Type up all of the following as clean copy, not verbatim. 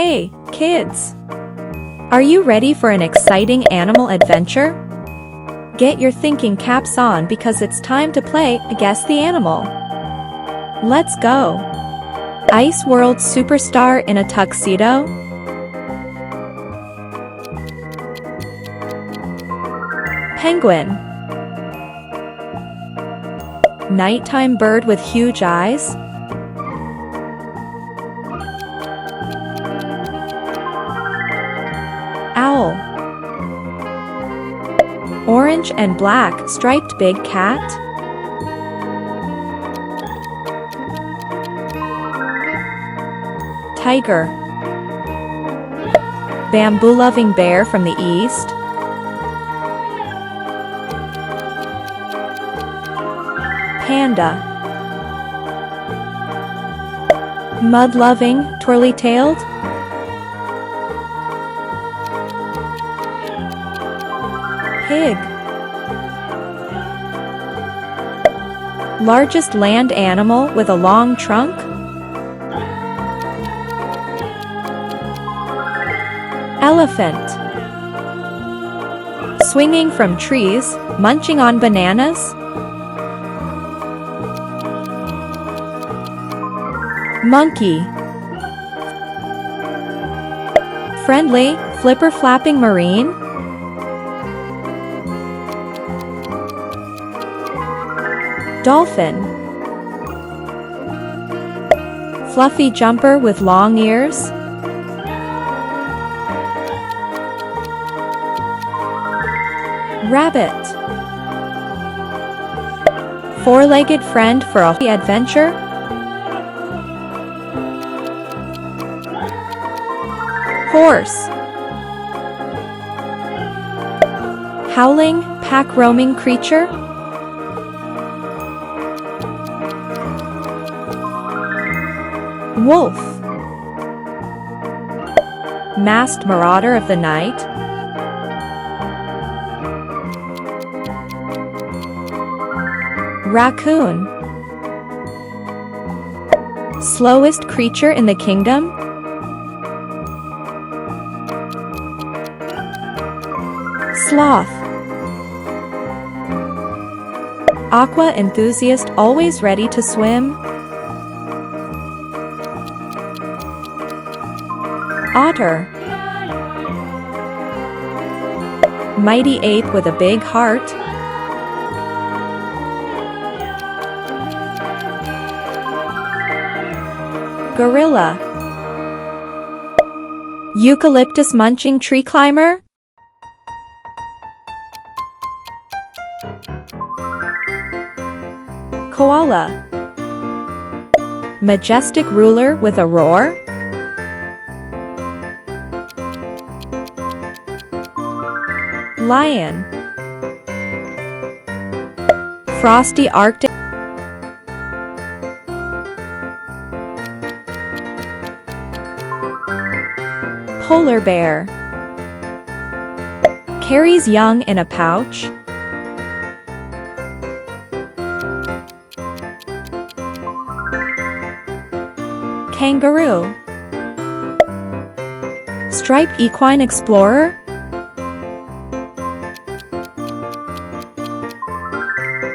Hey, kids! Are you ready for an exciting animal adventure? Get your thinking caps on because it's time to play Guess the Animal. Let's go! Ice World superstar in a tuxedo? Penguin. Nighttime bird with huge eyes? Owl. Orange and black striped big cat? Tiger. Bamboo-loving bear from the east? Panda. Mud-loving, twirly-tailed? Pig. Largest land animal with a long trunk? Elephant. Swinging from trees, munching on bananas? Monkey. Friendly, flipper-flapping marine? Dolphin. Fluffy jumper with long ears? Rabbit. Four-legged friend for a adventure? Horse. Howling, pack-roaming creature? Wolf. Masked marauder of the night? Raccoon. Slowest creature in the kingdom? Sloth. Aqua enthusiast always ready to swim? Otter. Mighty ape with a big heart? Gorilla. Eucalyptus munching tree climber? Koala. Majestic ruler with a roar? Lion. Frosty Arctic. Polar bear. Carries young in a pouch? Kangaroo. Striped equine explorer?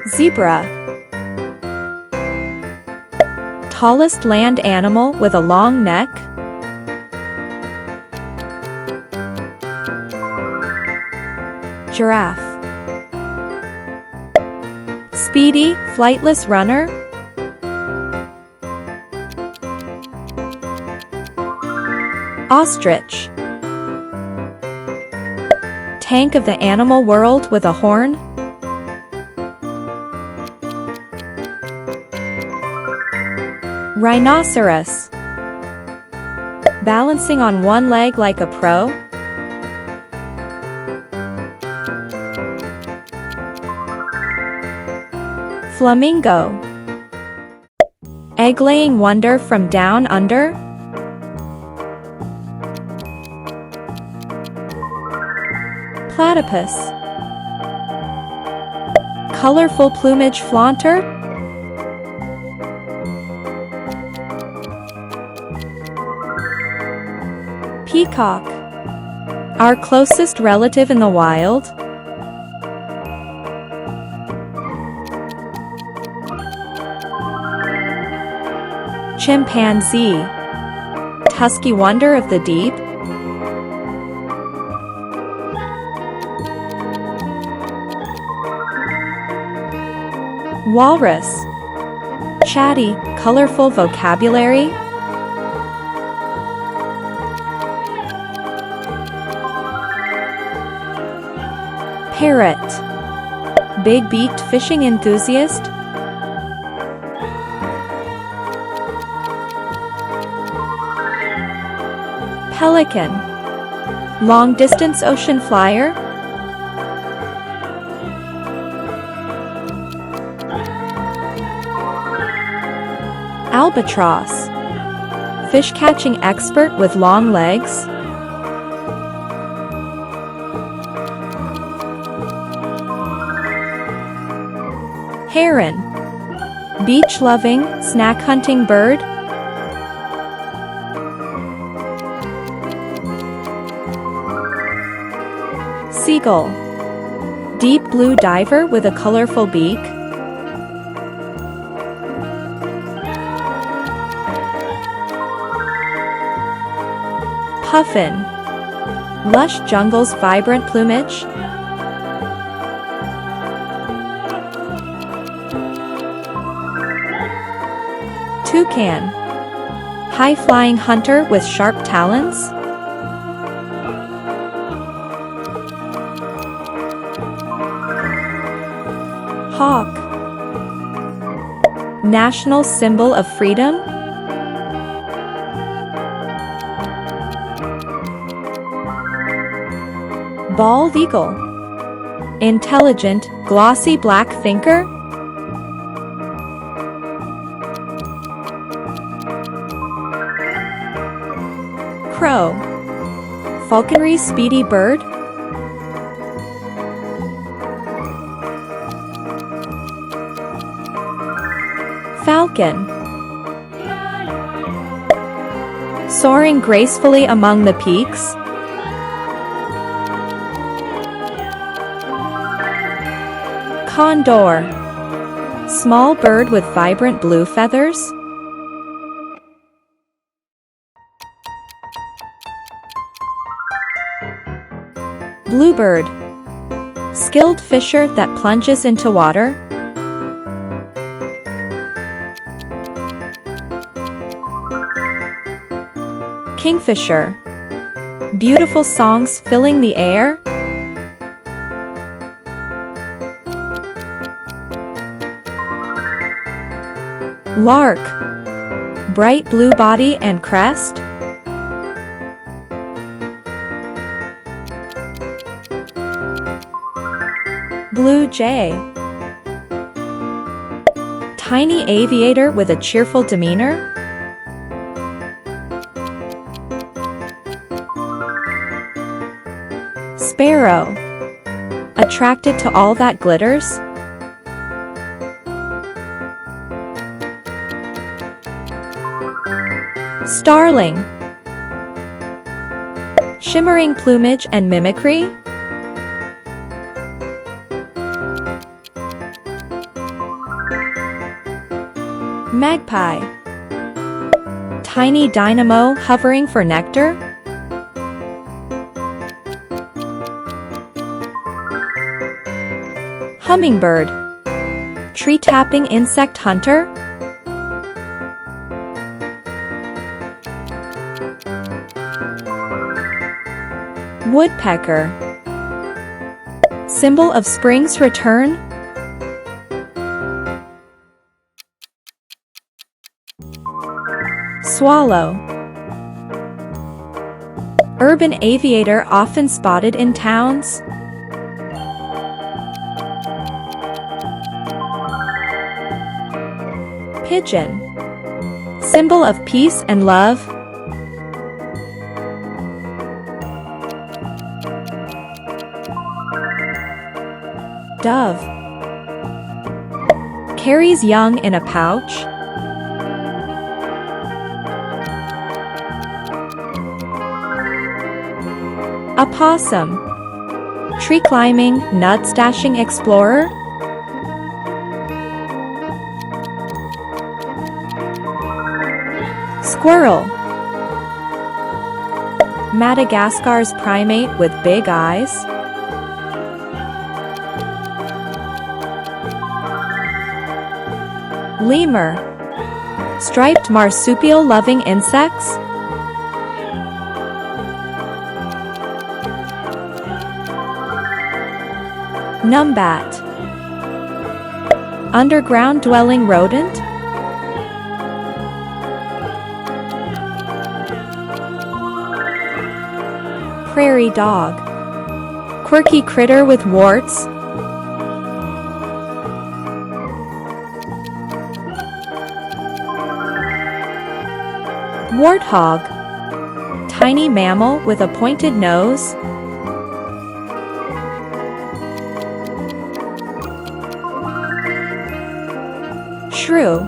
Zebra. Tallest land animal with a long neck? Giraffe. Speedy, flightless runner? Ostrich. Tank of the animal world with a horn? Rhinoceros. Balancing on one leg like a pro? Flamingo. Egg-laying wonder from down under? Platypus. Colorful plumage flaunter? Peacock. Our closest relative in the wild. Chimpanzee. Tusky wonder of the deep. Walrus. Chatty, colorful vocabulary. Parrot. Big-beaked fishing enthusiast. Pelican. Long-distance ocean flyer. Albatross. Fish-catching expert with long legs. Heron. Beach-loving, snack-hunting bird. Seagull. Deep blue diver with a colorful beak. Puffin. Lush jungle's vibrant plumage. Toucan. High-flying hunter with sharp talons. Hawk. National symbol of freedom. Bald eagle. Intelligent, glossy black thinker. Crow. Falconry speedy bird. Falcon. Soaring gracefully among the peaks. Condor. Small bird with vibrant blue feathers. Bluebird. Skilled fisher that plunges into water. Kingfisher. Beautiful songs filling the air. Lark. Bright blue body and crest. Blue jay. Tiny aviator with a cheerful demeanor. Sparrow. Attracted to all that glitters. Starling. Shimmering plumage and mimicry. Magpie. Tiny dynamo hovering for nectar. Hummingbird. Tree-tapping insect hunter. Woodpecker. Symbol of spring's return. Swallow. Urban aviator often spotted in towns. Pigeon. Symbol of peace and love. Dove. Carries young in a pouch. A possum. Tree climbing, nut stashing explorer. Squirrel. Madagascar's primate with big eyes. Lemur. Striped marsupial-loving insects. Numbat. Underground-dwelling rodent. Prairie dog. Quirky critter with warts. Warthog. Tiny mammal with a pointed nose. Shrew.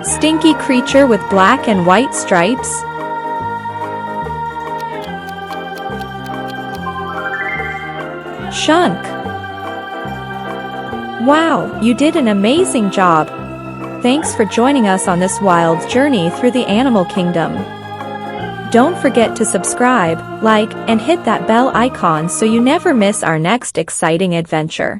Stinky creature with black and white stripes. Skunk. Wow, you did an amazing job! Thanks for joining us on this wild journey through the animal kingdom. Don't forget to subscribe, like, and hit that bell icon so you never miss our next exciting adventure.